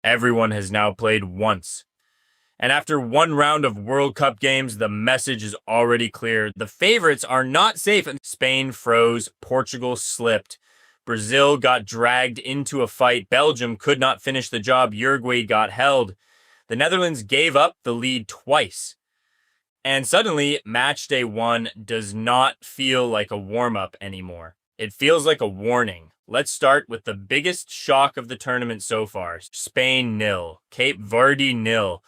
Everyone has now played once. And after one round of World Cup games, the message is already clear. The favorites are not safe. Spain froze. Portugal slipped. Brazil got dragged into a fight. Belgium could not finish the job. Uruguay got held. The Netherlands gave up the lead twice. And suddenly, Matchday 1 does not feel like a warm-up anymore. It feels like a warning. Let's start with the biggest shock of the tournament so far. Spain 0. Cape Verde 0.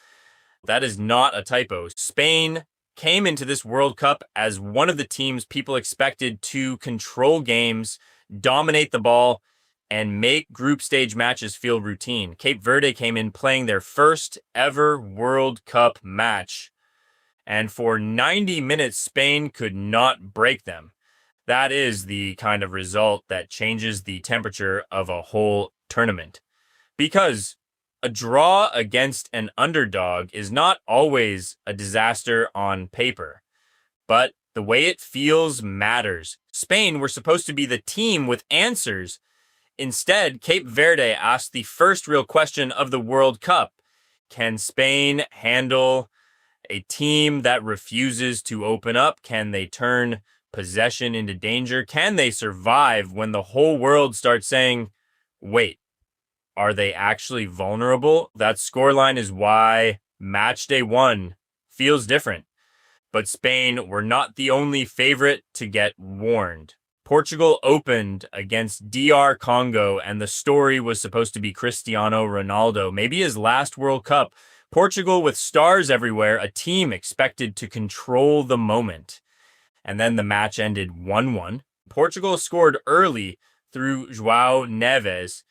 That is not a typo. Spain came into this World Cup as one of the teams people expected to control games, dominate the ball, and make group stage matches feel routine. Cape Verde came in playing their first ever World Cup match. And for 90 minutes, Spain could not break them. That is the kind of result that changes the temperature of a whole tournament. Because a draw against an underdog is not always a disaster on paper, but the way it feels matters. Spain were supposed to be the team with answers. Instead, Cape Verde asked the first real question of the World Cup. Can Spain handle a team that refuses to open up? Can they turn possession into danger? Can they survive when the whole world starts saying, wait, are they actually vulnerable? That scoreline is why Matchday 1 feels different. But Spain were not the only favorite to get warned. Portugal opened against DR Congo, and the story was supposed to be Cristiano Ronaldo, maybe his last World Cup. Portugal with stars everywhere, a team expected to control the moment. And then the match ended 1-1. Portugal scored early through João Neves.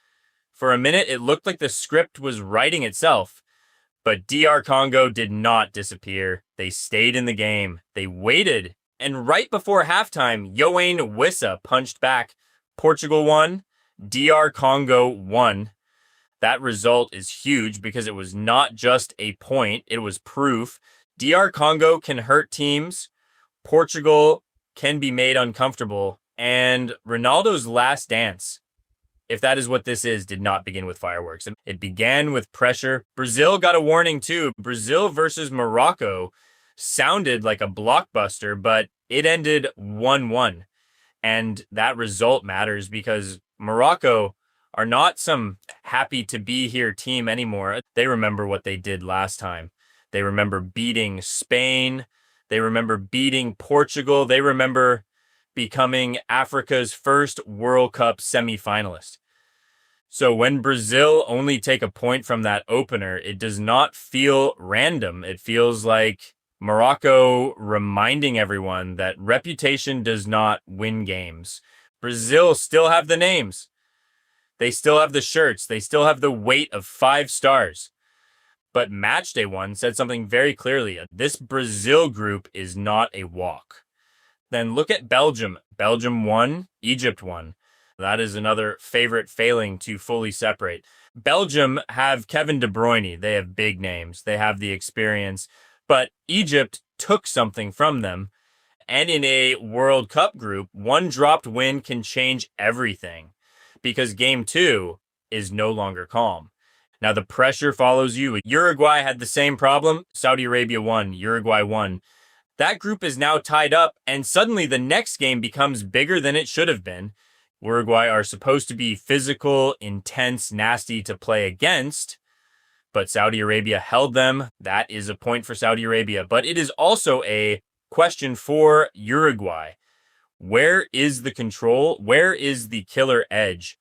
For a minute, it looked like the script was writing itself. But DR Congo did not disappear. They stayed in the game. They waited. And right before halftime, Yoane Wissa punched back. Portugal won. DR Congo won. That result is huge because it was not just a point, it was proof. DR Congo can hurt teams, Portugal can be made uncomfortable, and Ronaldo's last dance, if that is what this is, did not begin with fireworks. It began with pressure. Brazil got a warning too. Brazil versus Morocco sounded like a blockbuster, but it ended 1-1. And that result matters because Morocco are not some happy to be here team anymore. They remember what they did last time. They remember beating Spain. They remember beating Portugal. They remember becoming Africa's first World Cup semifinalist. So when Brazil only take a point from that opener, it does not feel random. It feels like Morocco reminding everyone that reputation does not win games. Brazil still have the names. They still have the shirts. They still have the weight of 5 stars. But Matchday 1 said something very clearly. This Brazil group is not a walk. Then look at Belgium. Belgium won. Egypt won. That is another favorite failing to fully separate. Belgium have Kevin De Bruyne. They have big names. They have the experience. But Egypt took something from them. And in a World Cup group, one dropped win can change everything. Because game 2 is no longer calm. Now the pressure follows you. Uruguay had the same problem. Saudi Arabia won. Uruguay won. That group is now tied up, and suddenly the next game becomes bigger than it should have been. Uruguay are supposed to be physical, intense, nasty to play against, but Saudi Arabia held them. That is a point for Saudi Arabia, but it is also a question for Uruguay. Where is the control? Where is the killer edge?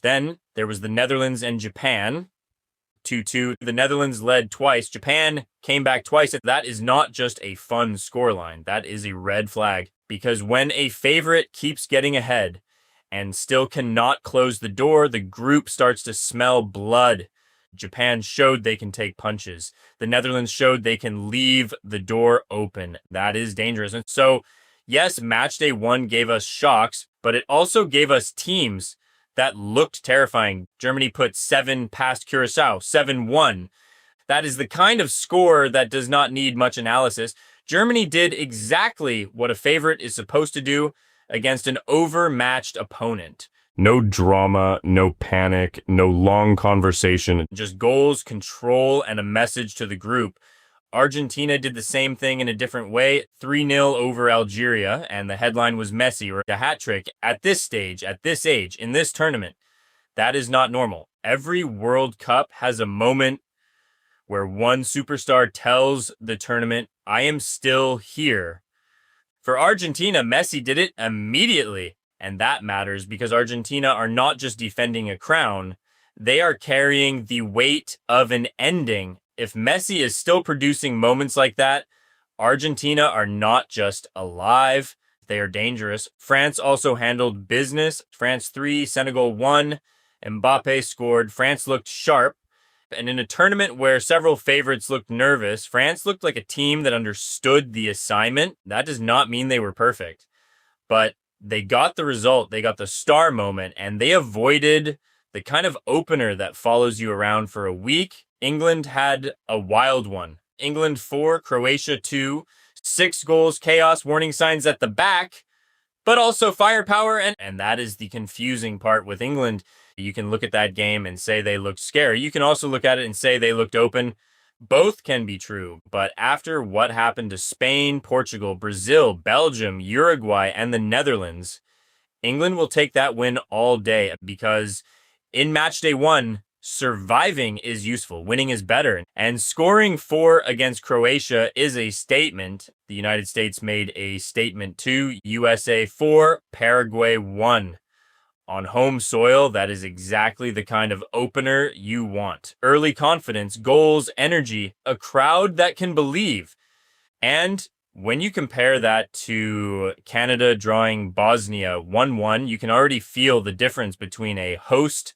Then there was the Netherlands and Japan, 2-2. The Netherlands led twice. Japan came back twice. That is not just a fun scoreline. That is a red flag. Because when a favorite keeps getting ahead and still cannot close the door, the group starts to smell blood. Japan showed they can take punches. The Netherlands showed they can leave the door open. That is dangerous. And so, yes, Matchday 1 gave us shocks, but it also gave us teams that looked terrifying. Germany put 7 past Curacao, 7-1. That is the kind of score that does not need much analysis. Germany did exactly what a favorite is supposed to do against an overmatched opponent. No drama, no panic, no long conversation, just goals, control, and a message to the group. Argentina did the same thing in a different way, 3-0 over Algeria, and the headline was Messi or a hat trick at this stage, at this age, in this tournament. That is not normal. Every World Cup has a moment where one superstar tells the tournament, I am still here. For Argentina, Messi did it immediately. And that matters because Argentina are not just defending a crown, they are carrying the weight of an ending. If Messi is still producing moments like that, Argentina are not just alive, they are dangerous. France also handled business. France 3, Senegal 1. Mbappe scored. France looked sharp. And in a tournament where several favorites looked nervous, France looked like a team that understood the assignment. That does not mean they were perfect. But they got the result, they got the star moment, and they avoided the kind of opener that follows you around for a week. England had a wild one. England 4, Croatia 2, 6 goals, chaos, warning signs at the back, but also firepower, and that is the confusing part with England. You can look at that game and say they looked scary. You can also look at it and say they looked open. Both can be true, but after what happened to Spain, Portugal, Brazil, Belgium, Uruguay, and the Netherlands, England will take that win all day because in Matchday 1, surviving is useful. Winning is better. And scoring 4 against Croatia is a statement. The United States made a statement too. USA 4, Paraguay 1. On home soil, that is exactly the kind of opener you want. Early confidence, goals, energy, a crowd that can believe. And when you compare that to Canada drawing Bosnia 1-1, you can already feel the difference between a host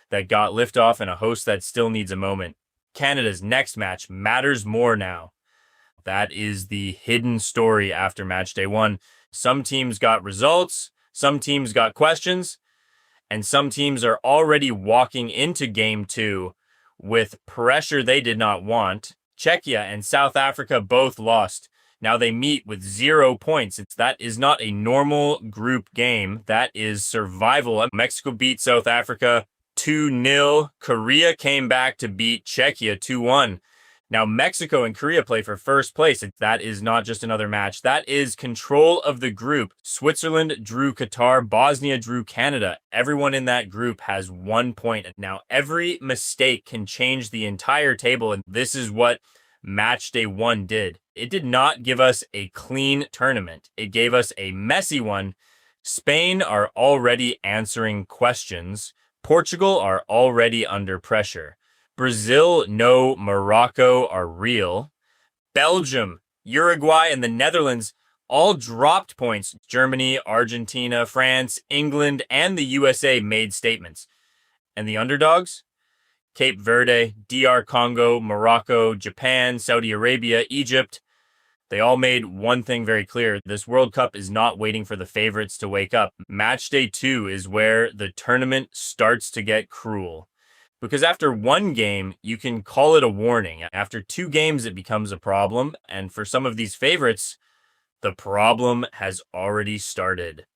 that got liftoff and a host that still needs a moment. Canada's next match matters more now. That is the hidden story after Matchday 1. Some teams got results, some teams got questions, and some teams are already walking into Game 2 with pressure they did not want. Czechia and South Africa both lost. Now they meet with 0 points. That is not a normal group game. That is survival. Mexico beat South Africa 2-0. Korea came back to beat Czechia 2-1. Now, Mexico and Korea play for first place. That is not just another match. That is control of the group. Switzerland drew Qatar. Bosnia drew Canada. Everyone in that group has 1 point. Now, every mistake can change the entire table, and this is what Matchday 1 did. It did not give us a clean tournament. It gave us a messy one. Spain are already answering questions. Portugal are already under pressure. Brazil, no, Morocco are real. Belgium, Uruguay, and the Netherlands all dropped points. Germany, Argentina, France, England, and the USA made statements. And the underdogs? Cape Verde, DR Congo, Morocco, Japan, Saudi Arabia, Egypt. They all made one thing very clear. This World Cup is not waiting for the favorites to wake up. Matchday 2 is where the tournament starts to get cruel. Because after one game, you can call it a warning. After 2 games, it becomes a problem. And for some of these favorites, the problem has already started.